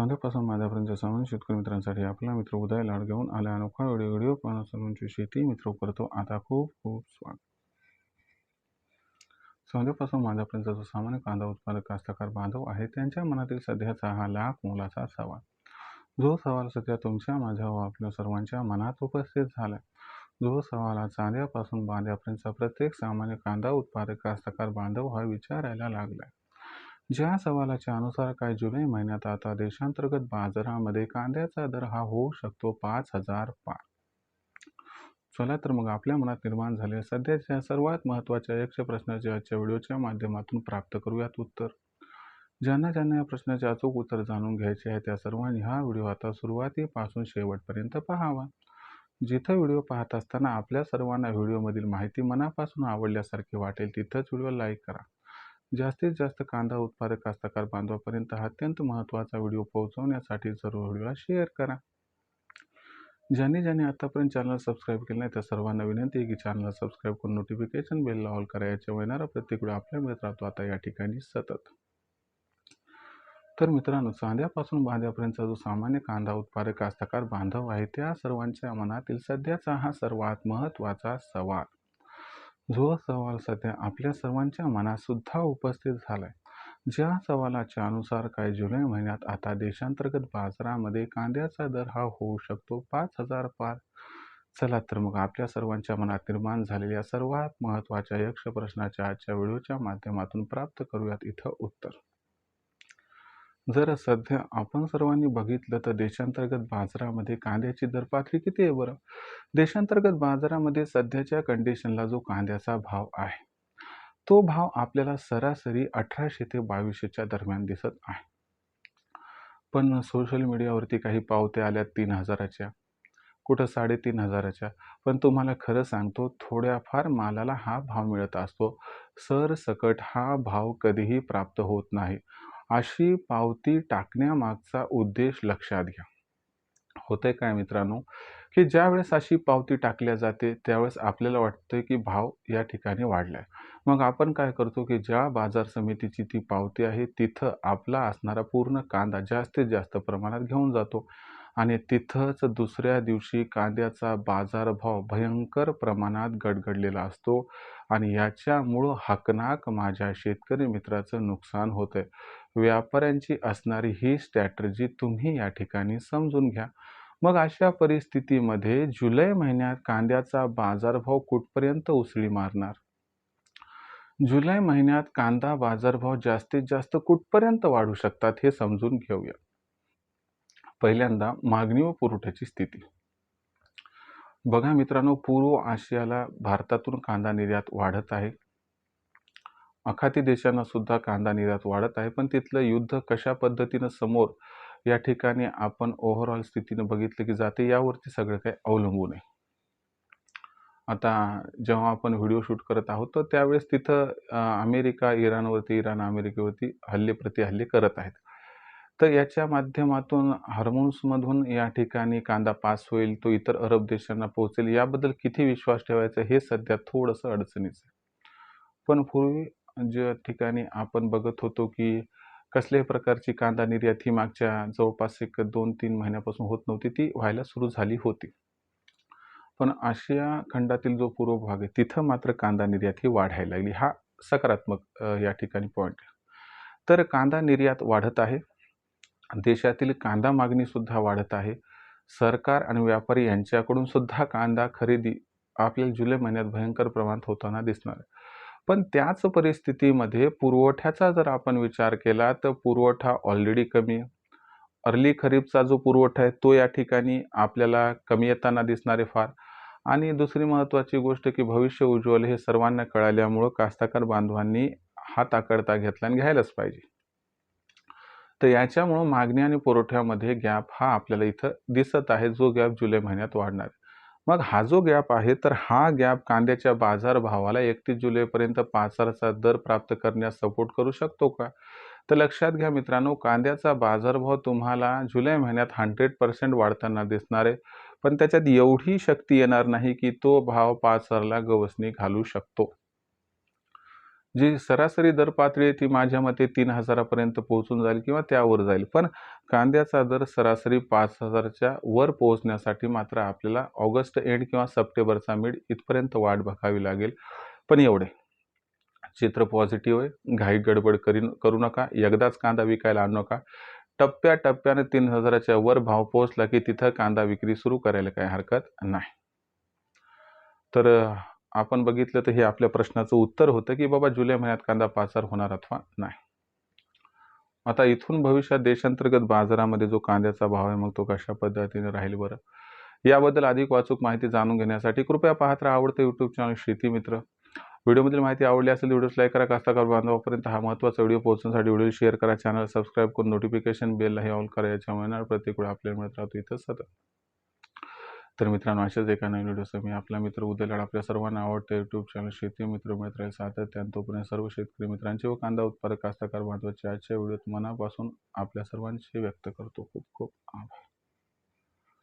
चांद्यापासून माझ्यापर्यंत सामान्य शेतकरी मित्रांसाठी आपला मित्र उदय लाड घेऊन आला अनोखा व्हिडिओ पाहणं सर्वांची शेती मित्र करतो आता खूप खूप स्वागत. चांद्यापासून माझ्यापर्यंत जो सामान्य कांदा उत्पादक कास्तकार बांधव आहे त्यांच्या मनातील सध्याचा हा लाख मोलाचा सवाल, जो सवाल सध्या तुमच्या माझ्या व आपल्या सर्वांच्या मनात उपस्थित झाला, जो सवाल हा चांद्यापासून बांध्यापर्यंतचा प्रत्येक सामान्य कांदा उत्पादक कास्तकार बांधव हा विचारायला लागला. ज्या सवालाच्या अनुसार काय जुलै महिन्यात आता देशांतर्गत बाजारामध्ये कांद्याचा दर हा होऊ शकतो 5,000 पार. चला तर मग आपल्या मनात निर्माण झालेल्या सध्याच्या सर्वात महत्त्वाच्या यक्ष प्रश्नाचे आजच्या व्हिडिओच्या माध्यमातून प्राप्त करूयात उत्तर. ज्यांना या प्रश्नाचे अचूक उत्तर जाणून घ्यायचे आहे त्या सर्वांनी हा व्हिडिओ आता सुरुवातीपासून शेवटपर्यंत पाहावा. जिथं व्हिडिओ पाहत असताना आपल्या सर्वांना व्हिडिओमधील माहिती मनापासून आवडल्यासारखी वाटेल तिथंच व्हिडिओ लाईक करा. जास्तीत जास्त कांदा उत्पादक कास्तकार बांधवापर्यंत हा अत्यंत महत्त्वाचा व्हिडिओ पोहोचवण्यासाठी जरूर व्हिडिओला शेअर करा. ज्यांनी आतापर्यंत चॅनल सबस्क्राईब केलं नाही त्या सर्वांना विनंती आहे की चॅनल सबस्क्राईब करून नोटिफिकेशन बेलला ऑल करा. याच्या येणारा प्रत्येक व्हिडिओ आपल्या मिळत राहतो आता या ठिकाणी सतत. तर मित्रांनो, चांद्यापासून बांध्यापर्यंतचा जो सामान्य कांदा उत्पादक कास्तकार बांधव आहे त्या सर्वांच्या मनातील सध्याचा हा सर्वात महत्त्वाचा सवाल, जो सवाल सध्या आपल्या सर्वांच्या मनात सुद्धा उपस्थित झालाय. ज्या सवालाच्या अनुसार काय जुलै महिन्यात आता देशांतर्गत बाजारामध्ये कांद्याचा दर हा होऊ शकतो 5,000 पार. चला तर मग आपल्या सर्वांच्या मनात निर्माण झालेल्या सर्वात महत्त्वाच्या यक्ष प्रश्नाच्या आजच्या व्हिडिओच्या माध्यमातून प्राप्त करूयात इथं उत्तर. जर सध्या आपण सर्वांनी बघितलं तर देशांतर्गत बाजारामध्ये कांद्याची दर पातळी किती आहे बरं? देशांतर्गत बाजारामध्ये सध्याच्या कंडिशनला जो कांद्याचा भाव आहे तो भाव आपल्याला सरासरी 1800 ते 2200च्या दरम्यान दिसत आहे. पण सोशल मीडियावरती काही पावत्या आल्या 3000च्या, कुठं 3500च्या. पण तुम्हाला खरं सांगतो, थोड्याफार मालाला हा भाव मिळत असतो, सरसकट हा भाव कधीही प्राप्त होत नाही. अशी पावती टाकण्यामागचा उद्देश लक्षात घ्या. होतंय काय मित्रांनो, की ज्यावेळेस अशी पावती टाकल्या जाते त्यावेळेस आपल्याला वाटतं की भाव या ठिकाणी वाढलाय. मग आपण काय करतो की ज्या बाजार समितीची ती पावती आहे तिथं आपला असणारा पूर्ण कांदा जास्तीत जास्त प्रमाणात घेऊन जातो आणि तिथंच दुसऱ्या दिवशी कांद्याचा बाजारभाव भयंकर प्रमाणात गडगडलेला असतो आणि याच्यामुळं हकनाक माझ्या शेतकरी मित्राचं नुकसान होतंय. व्यापाऱ्यांची असणारी ही स्ट्रॅटर्जी तुम्ही या ठिकाणी समजून घ्या. मग अशा परिस्थितीमध्ये जुलै महिन्यात कांद्याचा बाजारभाव कुठपर्यंत उसळी मारणार? जुलै महिन्यात कांदा बाजारभाव जास्तीत जास्त कुठपर्यंत वाढू शकतात हे समजून घेऊया. पहिल्यांदा मागणी व पुरवठ्याची स्थिती बघा मित्रांनो, पूर्व आशियाला भारतातून कांदा निर्यात वाढत आहे. आखाती देशांना सुद्धा कांदा निर्यात वाढत आहे, पण तिथलं युद्ध कशा पद्धतीनं समोर या ठिकाणी आपण ओव्हरऑल स्थितीने बघितलं की जाते यावरती सगळं काही अवलंबून आहे. आता जेव्हा आपण व्हिडिओ शूट करत आहोत तर त्यावेळेस तिथं अमेरिका इराण अमेरिकेवरती प्रतिहल्ले करत आहेत. तर याच्या माध्यमातून हार्मोन्समधून या ठिकाणी कांदा पास होईल, तो इतर अरब देशांना पोहोचेल, याबद्दल किती विश्वास ठेवायचा हे सध्या थोडंसं अडचणीचं आहे. पण पूर्वी ज्या ठिकाणी आपण बघत होतो की कसल्याही प्रकारची कांदा निर्यात ही मागच्या जवळपास 1-2-3 महिन्यापासून होत नव्हती, ती व्हायला सुरू झाली होती. पण आशिया खंडातील जो पूर्व भाग आहे तिथं मात्र कांदा निर्यात ही वाढायला लागली. हा सकारात्मक या ठिकाणी पॉईंट आहे. तर कांदा निर्यात वाढत आहे, देशातील कांदा मागणी सुद्धा वाढत आहे. सरकार आणि व्यापारी यांच्याकडून सुद्धा कांदा खरेदी आपल्याला जुलै महिन्यात भयंकर प्रमाणात होताना दिसणार आहे. पण त्याच परिस्थितीमध्ये पुरवठ्याचा जर आपण विचार केला तर पुरवठा ऑलरेडी कमी आहे. अर्ली खरीपचा जो पुरवठा आहे तो या ठिकाणी आपल्याला कमी येताना दिसणार आहे फार. आणि दुसरी महत्त्वाची गोष्ट की भविष्य उज्ज्वल हे सर्वांना कळाल्यामुळं कास्तकार बांधवांनी हात आकडता घेतला आणि घ्यायलाच पाहिजे. तर याच्यामुळं मागणी आणि पुरवठ्यामध्ये गॅप हा आपल्याला इथं दिसत आहे, जो गॅप जुलै महिन्यात वाढणार आहे. मग हा जो गॅप आहे तर हा गॅप कांद्याच्या बाजारभावाला 31 जुलैपर्यंत 5,000चा दर प्राप्त करण्यास सपोर्ट करू शकतो का? तर लक्षात घ्या मित्रांनो, कांद्याचा बाजारभाव तुम्हाला जुलै महिन्यात 100% वाढताना दिसणार आहे, पण त्याच्यात एवढी शक्ती येणार नाही की तो भाव 5,000ला गवसणी घालू शकतो. जी सरासरी दर पातळी आहे ती माझ्या मते 3,000 पर्यंत पोहोचून जाईल किंवा त्यावर जाईल. पण कांद्याचा दर सरासरी 5,000च्या वर पोहोचण्यासाठी मात्र आपल्याला ऑगस्ट एंड किंवा सप्टेंबरचा मिड इथपर्यंत वाट बघावी लागेल. पण एवढे चित्र पॉझिटिव्ह आहे. घाई गडबड करू नका. एकदाच कांदा विकायला आणू नका. टप्प्याटप्प्याने 3,000च्या वर भाव पोहोचला की तिथं कांदा विक्री सुरू करायला काही हरकत नाही. तर आपण बघितलं तर हे आपल्या प्रश्नाचं उत्तर होतं की बाबा जुलै महिन्यात कांदा पाचार होणार अथवा नाही. आता इथून भविष्यात देशांतर्गत बाजारामध्ये जो कांद्याचा भाव आहे मग तो कशा पद्धतीने राहील बरं, याबद्दल अधिक वाचूक माहिती जाणून घेण्यासाठी कृपया पाहत राहा आवडतं यूट्यूब चॅनल शेती मित्र. व्हिडिओमधील माहिती आवडली असेल तर व्हिडिओस लाईक करा. कास्तकार बांधवापर्यंत हा महत्त्वाचा व्हिडिओ पोहोचण्यासाठी व्हिडिओ शेअर करा. चॅनल सबस्क्राईब करून नोटिफिकेशन बेललाही ऑल करा. याच्यामुळे प्रत्येक वेळा आपल्याला मिळत राहतो इथं सतत. तर मित्रांनो, अशाच एका नवीन व्हिडिओसह मी आपला मित्र उदय लाड आपल्या सर्वांना आवडतं यूट्यूब चॅनल शेती मित्र मिळत राहील सातत्याने. तोपर्यंत सर्व शेतकरी मित्रांचे व कांदा उत्पादक कास्तकार बांधवांचे आजच्या व्हिडिओत मनापासून आपल्या सर्वांचे व्यक्त करतो. खूप खूप आभार.